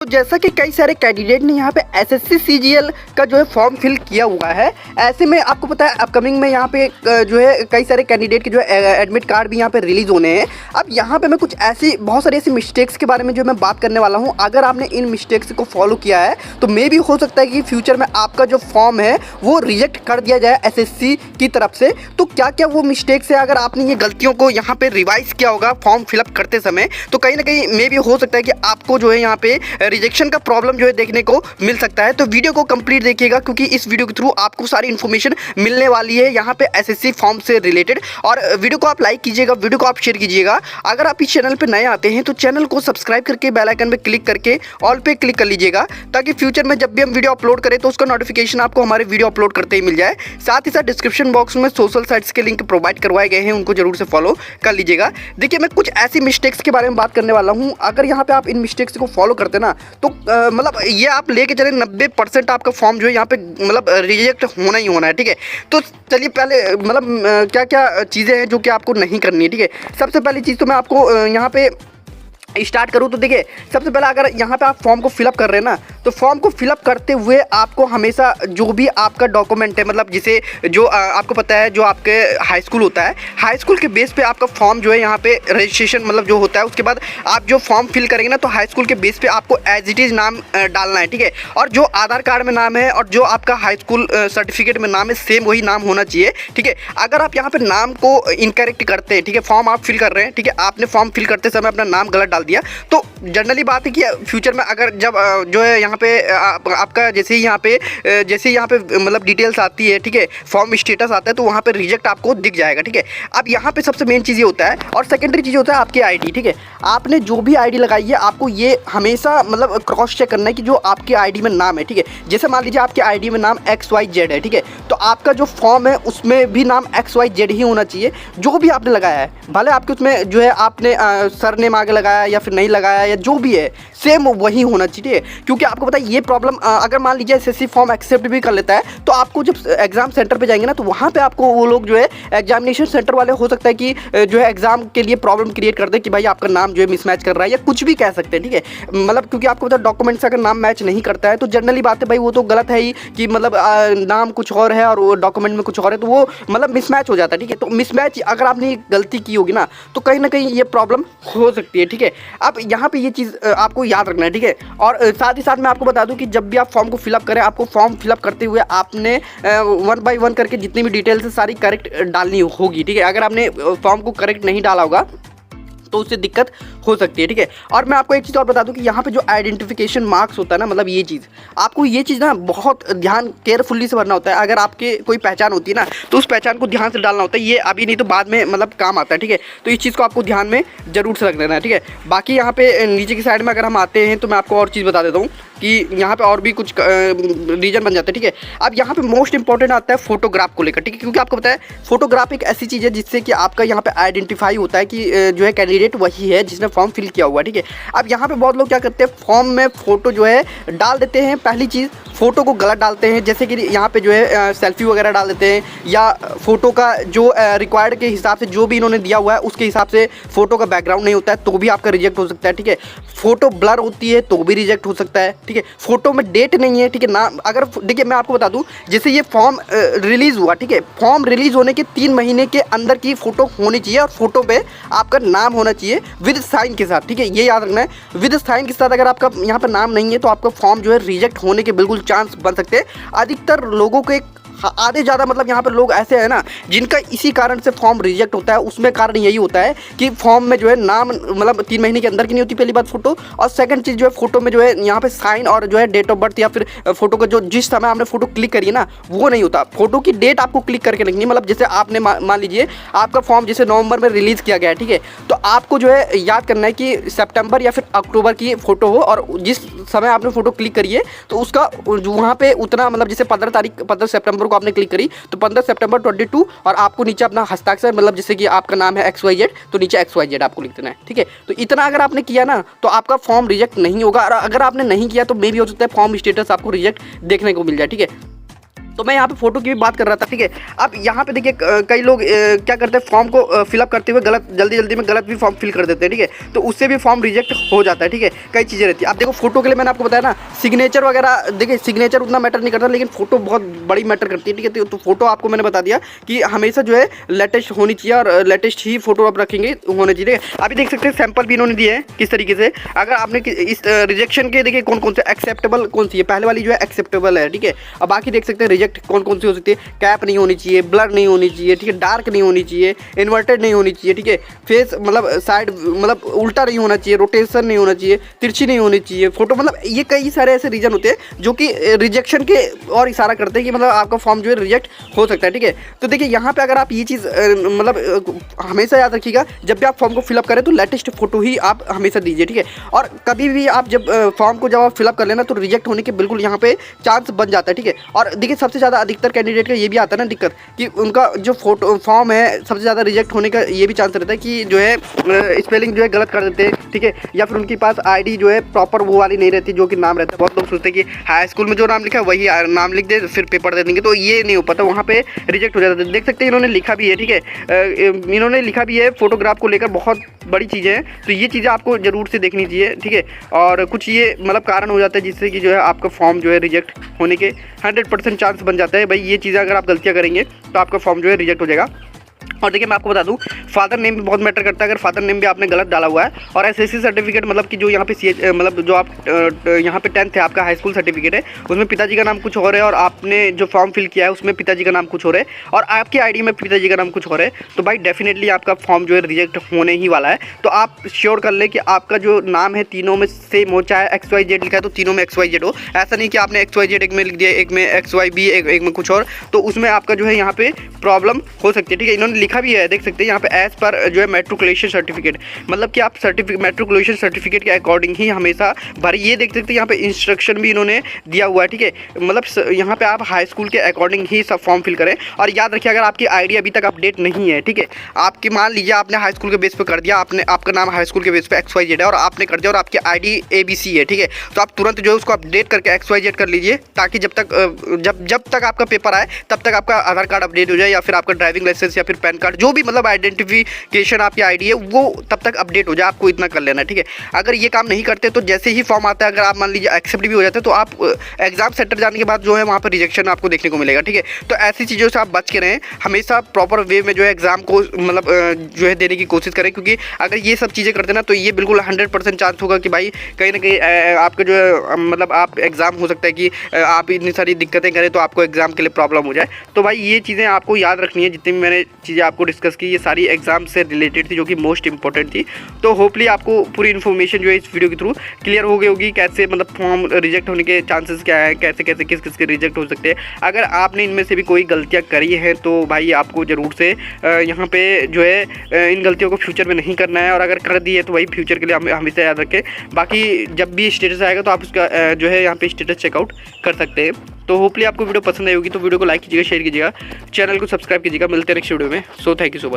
जैसा कि कई सारे कैंडिडेट ने यहाँ पे एसएससी सीजीएल का जो है फॉर्म फिल किया हुआ है, ऐसे में आपको पता है अपकमिंग में यहाँ पे जो है कई सारे कैंडिडेट के जो है एडमिट कार्ड भी यहाँ पे रिलीज़ होने हैं। अब यहाँ पे मैं कुछ ऐसी बहुत सारी ऐसी मिस्टेक्स के बारे में जो मैं बात करने वाला हूँ। अगर आपने इन मिस्टेक्स को फॉलो किया है तो मे भी हो सकता है कि फ्यूचर में आपका जो फॉर्म है वो रिजेक्ट कर दिया जाए एसएससी की तरफ से। तो क्या क्या वो मिस्टेक्स है, अगर आपने ये गलतियों को यहाँ पे रिवाइज किया होगा फॉर्म फिलअप करते समय, तो कहीं ना कहीं मे भी हो सकता है कि आपको जो है यहाँ पे रिजेक्शन का प्रॉब्लम जो है देखने को मिल सकता है। तो वीडियो को कंप्लीट देखिएगा क्योंकि इस वीडियो के थ्रू आपको सारी इन्फॉर्मेशन मिलने वाली है यहाँ पे एसएससी फॉर्म से रिलेटेड। और वीडियो को आप लाइक कीजिएगा, वीडियो को आप शेयर कीजिएगा। अगर आप इस चैनल पे नए आते हैं तो चैनल को सब्सक्राइब करके बेल आइकन पे क्लिक करके ऑल पे क्लिक कर लीजिएगा, ताकि फ्यूचर में जब भी हम वीडियो अपलोड करें तो उसका नोटिफिकेशन आपको हमारे वीडियो अपलोड करते ही मिल जाए। साथ ही साथ डिस्क्रिप्शन बॉक्स में सोशल साइट्स के लिंक प्रोवाइड करवाए गए हैं, उनको जरूर से फॉलो कर लीजिएगा। देखिए, मैं कुछ ऐसी मिस्टेक्स के बारे में बात करने वाला हूँ। अगर यहाँ पे आप इन मिस्टेक्स को फॉलो करते ना तो मतलब ये आप लेके चले 90% आपका फॉर्म जो है यहाँ पे मतलब रिजेक्ट होना ही होना है। ठीक है, तो चलिए पहले मतलब क्या क्या चीज़ें हैं जो कि आपको नहीं करनी है। ठीक है, सबसे पहली चीज़ तो मैं आपको यहाँ पे स्टार्ट करूँ तो देखिए, सबसे पहले अगर यहाँ पे आप फॉर्म को फिलअप कर रहे हैं ना, तो फॉर्म को फिलअप करते हुए आपको हमेशा जो भी आपका डॉक्यूमेंट है, मतलब जिसे जो आपको पता है जो आपके हाई स्कूल होता है, हाई स्कूल के बेस पे आपका फॉर्म जो है यहाँ पे रजिस्ट्रेशन मतलब जो होता है, उसके बाद आप जो फॉर्म फिल करेंगे ना तो हाई स्कूल के बेस पे आपको एज इट इज़ नाम डालना है। ठीक है, और जो आधार कार्ड में नाम है और जो आपका हाई स्कूल सर्टिफिकेट में नाम है सेम वही नाम होना चाहिए। ठीक है, अगर आप यहाँ पे नाम को इनकरेक्ट करते हैं, ठीक है, फॉर्म आप फिल कर रहे हैं, ठीक है, आपने फॉर्म फिल करते समय अपना नाम गलत डाल दिया, तो जनरली बात है कि फ्यूचर में अगर जब जो है यहाँ पे आपका जैसे ही यहाँ पे मतलब डिटेल्स आती है, ठीक है, फॉर्म स्टेटस आता है, तो वहाँ पे रिजेक्ट आपको दिख जाएगा। ठीक है, अब यहाँ पे सबसे मेन चीज़ ये होता है, और सेकेंडरी चीज़ होता है आपकी आईडी। ठीक है, आपने जो भी आईडी लगाई है आपको ये हमेशा मतलब क्रॉस चेक करना है कि जो आपकी आईडी में नाम है, ठीक है, जैसे मान लीजिए आपकी आईडी में नाम XYZ है, ठीक है, तो आपका जो फॉर्म है उसमें भी नाम XYZ ही होना चाहिए। जो भी आपने लगाया है, भले आपके उसमें जो है आपने सरनेम आगे लगाया या फिर नहीं लगाया या जो भी है, सेम वही होना चाहिए। क्योंकि आपको पता है ये प्रॉब्लम अगर मान लीजिए एसएससी फॉर्म एक्सेप्ट भी कर लेता है, तो आपको जब एग्जाम सेंटर पे जाएंगे ना, तो वहाँ पे आपको वो लोग जो है एग्जामिनेशन सेंटर वाले हो सकता है कि जो है एग्जाम के लिए प्रॉब्लम क्रिएट कर दे कि भाई आपका नाम जो है मिसमैच कर रहा है, या कुछ भी कह सकते हैं। ठीक है, मतलब क्योंकि आपको पता है डॉक्यूमेंट से अगर नाम मैच नहीं करता है तो जनरली बात है भाई वो तो गलत है ही कि मतलब नाम कुछ और है और डॉक्यूमेंट में कुछ और है, तो वो मतलब मिसमैच हो जाता है। ठीक है, तो मिसमैच अगर आपने गलती की होगी ना तो कहीं ना कहीं ये प्रॉब्लम हो सकती है। ठीक है, अब यहाँ पे ये चीज़ आपको याद रखना है। ठीक है, और साथ ही साथ मैं आपको बता दूं कि जब भी आप फॉर्म को फिलअप करें, आपको फॉर्म फिलअप करते हुए आपने 1 बाय 1 करके जितनी भी डिटेल्स है सारी करेक्ट डालनी होगी। ठीक है, अगर आपने फॉर्म को करेक्ट नहीं डाला होगा तो उससे दिक्कत हो सकती है। ठीक है, और मैं आपको एक चीज़ और बता दूं कि यहाँ पे जो आइडेंटिफिकेशन मार्क्स होता है ना, मतलब ये चीज़ आपको ये चीज़ ना बहुत ध्यान केयरफुली से भरना होता है। अगर आपके कोई पहचान होती है ना तो उस पहचान को ध्यान से डालना होता है। ये अभी नहीं तो बाद में मतलब काम आता है। ठीक है, तो इस चीज़ को आपको ध्यान में जरूर से रख देना है। ठीक है, बाकी यहाँ पे नीचे की साइड में अगर हम आते हैं तो मैं आपको और चीज़ बता देता हूँ कि यहाँ पे और भी कुछ रीजन बन जाता है। ठीक है, अब यहाँ पे मोस्ट इंपॉर्टेंट आता है फोटोग्राफ को लेकर। ठीक है, क्योंकि आपको पता है फोटोग्राफ एक ऐसी चीज़ है जिससे कि आपका यहाँ पे आइडेंटिफाई होता है कि जो है कैंडिडेट वही है जिसने फॉर्म फिल किया हुआ है। ठीक है, अब यहाँ पे बहुत लोग क्या करते हैं, फॉर्म में फ़ोटो जो है डाल देते हैं। पहली चीज़, फ़ोटो को गलत डालते हैं, जैसे कि यहाँ पे जो है सेल्फी वगैरह डाल देते हैं, या फ़ोटो का जो रिक्वायर्ड के हिसाब से जो भी इन्होंने दिया हुआ है उसके हिसाब से फ़ोटो का बैकग्राउंड नहीं होता है तो भी आपका रिजेक्ट हो सकता है। ठीक है, फ़ोटो ब्लर होती है तो भी रिजेक्ट हो सकता है। ठीक है, फोटो में डेट नहीं है। ठीक है ना, अगर देखिए मैं आपको बता दूं, जैसे ये फॉर्म रिलीज़ हुआ, ठीक है, फॉर्म रिलीज़ होने के 3 महीने के अंदर की फ़ोटो होनी चाहिए और फोटो पे आपका नाम होना चाहिए विद साइन के साथ। ठीक है, ये याद रखना है, विद साइन के साथ। अगर आपका यहाँ पर नाम नहीं है तो आपका फॉर्म जो है रिजेक्ट होने के बिल्कुल चांस बन सकते हैं। अधिकतर लोगों के आधे ज़्यादा मतलब यहाँ पर लोग ऐसे हैं ना जिनका इसी कारण से फॉर्म रिजेक्ट होता है। उसमें कारण यही होता है कि फॉर्म में जो है नाम मतलब 3 महीने के अंदर की नहीं होती, पहली बात फोटो, और सेकंड चीज़ जो है फोटो में जो है यहाँ पे साइन और जो है डेट ऑफ बर्थ या फिर फोटो का जो जिस समय आपने फोटो क्लिक करी है ना वो नहीं होता। फोटो की डेट आपको क्लिक करके लिखनी है। मतलब जैसे आपने मान लीजिए आपका फॉर्म जैसे नवंबर में रिलीज़ किया गया है, ठीक है, तो आपको जो है याद करना है कि सितंबर या फिर अक्टूबर की फ़ोटो हो और जिस समय आपने फ़ोटो क्लिक करी है तो उसका वहाँ पे उतना मतलब जैसे 15 सितंबर को आपने क्लिक करी तो 15 सितंबर 22 और आपको नीचे अपना हस्ताक्षर मतलब जैसे कि आपका नाम है XYZ तो नीचे XYZ आपको लिख देना है। ठीक है, तो इतना अगर आपने किया ना तो आपका फॉर्म रिजेक्ट नहीं होगा। और अगर आपने नहीं किया तो मे भी हो सकता है फॉर्म स्टेटस आपको रिजेक्ट देखने को मिल जाए। ठीक है, तो मैं यहाँ पे फोटो की भी बात कर रहा था, ठीक है। अब यहाँ पे देखिए कई लोग क्या करते हैं, फॉर्म को फिलअप करते हुए जल्दी में गलत भी फॉर्म फिल कर देते हैं, ठीक है। तो उससे भी फॉर्म रिजेक्ट हो जाता है, ठीक है। कई चीज़ें रहती है। आप देखो फोटो के लिए मैंने आपको बताया ना, सिग्नेचर वगैरह, देखिए सिग्नेचर उतना मैटर नहीं करता, लेकिन फोटो बहुत बड़ी मैटर करती है, ठीक है। तो फोटो आपको मैंने बता दिया कि हमेशा जो है लेटेस्ट होनी चाहिए और लेटेस्ट ही फोटो आप रखेंगे होने चाहिए। अभी देख सकते हैं सैंपल भी इन्होंने दिए हैं किस तरीके से। अगर आपने इस रिजेक्शन के देखिए कौन से एक्सेप्टेबल कौन सी है, पहले वाली जो है एक्सेप्टेबल है, ठीक है। अब बाकी देख सकते हैं रिजेक्ट कौन सी हो सकती है। कैप नहीं होनी चाहिए, ब्लर नहीं होनी चाहिए, ठीक है, डार्क नहीं होनी चाहिए, इन्वर्टेड नहीं होनी चाहिए, ठीक है, फेस मतलब साइड मतलब उल्टा नहीं होना चाहिए, रोटेशन नहीं होना चाहिए, तिरछी नहीं होनी चाहिए फोटो। मतलब ये कई सारे ऐसे रीजन होते हैं जो कि रिजेक्शन के और इशारा करते हैं कि मतलब आपका फॉर्म जो है रिजेक्ट हो सकता है, ठीक है। तो देखिए यहाँ पे अगर आप ये चीज़ मतलब हमेशा याद रखिएगा, जब भी आप फॉर्म को फिलअप करें तो लेटेस्ट फोटो ही आप हमेशा दीजिए, ठीक है। और कभी भी आप जब फॉर्म को जब आप फिलअप कर लेना तो रिजेक्ट होने के बिल्कुल यहाँ पे चांस बन जाता है, ठीक है। और देखिए सबसे ज़्यादा अधिकतर कैंडिडेट का ये भी आता है ना दिक्कत कि उनका जो फोटो फॉर्म है सबसे ज़्यादा रिजेक्ट होने का ये भी चांस रहता है कि जो है स्पेलिंग जो है गलत कर देते हैं, ठीक है। या फिर उनके पास आईडी जो है प्रॉपर वो वाली नहीं रहती जो कि नाम रहता है। बहुत लोग सोचते हैं कि हाई स्कूल में जो नाम लिखा है वही नाम लिख दे फिर पेपर दे देंगे, तो ये नहीं हो पाता, वहाँ पे रिजेक्ट हो जाता है। देख सकते हैं इन्होंने लिखा भी है, ठीक है, इन्होंने लिखा भी है फोटोग्राफ को लेकर बहुत बड़ी चीज़ें हैं, तो ये चीज़ें आपको ज़रूर से देखनी चाहिए, ठीक है। और कुछ ये मतलब कारण हो जाता है जिससे कि जो है आपका फॉर्म जो है रिजेक्ट होने के 100% चांस बन जाता है। भाई ये चीज़ें अगर आप गलतियाँ करेंगे तो आपका फॉर्म जो है रिजेक्ट हो जाएगा। और देखिए मैं आपको बता दूं, फादर नेम भी बहुत मैटर करता है। अगर फादर नेम भी आपने गलत डाला हुआ है और एसएससी सर्टिफिकेट मतलब कि जो यहाँ पे मतलब जो आप यहाँ पे 10th है आपका हाई स्कूल सर्टिफिकेट है, उसमें पिताजी का नाम कुछ और है और आपने जो फॉर्म फिल किया है उसमें पिताजी का नाम कुछ और है और आपकी आईडी में पिताजी का नाम कुछ और है, तो भाई डेफिनेटली आपका फॉर्म जो है रिजेक्ट होने ही वाला है। तो आप श्योर कर ले कि आपका जो नाम है तीनों में सेम हो, चाहे XYZ लिखा है तो तीनों में XYZ हो। ऐसा नहीं कि आपने XYZ एक में लिख दिया, एक में XYB, एक में कुछ और, तो उसमें आपका जो है यहाँ पे प्रॉब्लम हो सकती है, ठीक है। इन्होंने लिखा भी है, देख सकते हैं यहाँ पे एज पर जो है मैट्रिकुलेशन सर्टिफिकेट, मतलब कि आप मैट्रिकुलेशन सर्टिफिकेट के अकॉर्डिंग ही हमेशा भरी। ये देख सकते हैं यहाँ पे इंस्ट्रक्शन भी इन्होंने दिया हुआ है, ठीक है। मतलब यहाँ पे आप हाई स्कूल के अकॉर्डिंग ही सब फॉर्म फिल करें। और याद रखिए अगर आपकी आईडी अभी तक अपडेट नहीं है, ठीक है, आपकी मान लीजिए आपने हाई स्कूल के बेस पे कर दिया, आपने आपका नाम हाई स्कूल के बेस पे XYZ है और आपने कर दिया और आपकी आईडी ABC है, ठीक है, तो आप तुरंत जो है उसको अपडेट करके XYZ कर लीजिए, ताकि जब तक आपका पेपर आए तब तक आपका आधार कार्ड अपडेट हो जाए या फिर आपका ड्राइविंग लाइसेंस या फिर पैन कार्ड जो भी मतलब आइडेंटिफिकेशन आपकी आईडी है वो तब तक अपडेट हो जाए। आपको इतना कर लेना है, ठीक है। अगर ये काम नहीं करते तो जैसे ही फॉर्म आता है, अगर आप मान लीजिए एक्सेप्ट भी हो जाते हैं तो आप एग्जाम सेंटर जाने के बाद जो है वहाँ पर रिजेक्शन आपको देखने को मिलेगा, ठीक है। तो ऐसी चीज़ों से आप बच के रहें, हमेशा प्रॉपर वे में जो है एग्जाम को मतलब जो है देने की कोशिश करें, क्योंकि अगर ये सब चीज़ें करते ना तो ये बिल्कुल 100% चांस होगा कि भाई कहीं ना कहीं आपका जो है मतलब आप एग्ज़ाम हो सकता है कि आप इतनी सारी दिक्कतें करें तो आपको एग्ज़ाम के लिए प्रॉब्लम हो जाए। तो भाई ये चीज़ें आपको याद रखनी है। जितनी भी मैंने चीज़ें आपको डिस्कस की ये सारी एग्जाम से रिलेटेड थी जो कि मोस्ट इंपॉर्टेंट थी। तो होपली आपको पूरी इन्फॉर्मेशन जो है इस वीडियो के थ्रू क्लियर हो गई होगी, कैसे मतलब फॉर्म रिजेक्ट होने के चांसेस क्या है, कैसे कैसे किस किस के रिजेक्ट हो सकते हैं। अगर आपने इनमें से भी कोई गलतियाँ करी हैं तो भाई आपको ज़रूर से यहाँ पे जो है इन गलतियों को फ्यूचर में नहीं करना है, और अगर कर दी है तो भाई फ्यूचर के लिए हमेशा याद रखें। बाकी जब भी स्टेटस आएगा तो आप उसका जो है यहाँ पे स्टेटस चेकआउट कर सकते हैं। तो होपली आपको वीडियो पसंद आई होगी, तो वीडियो को लाइक कीजिएगा, शेयर कीजिएगा, चैनल को सब्सक्राइब कीजिएगा। मिलते हैं नेक्स्ट वीडियो में। So thank you so much.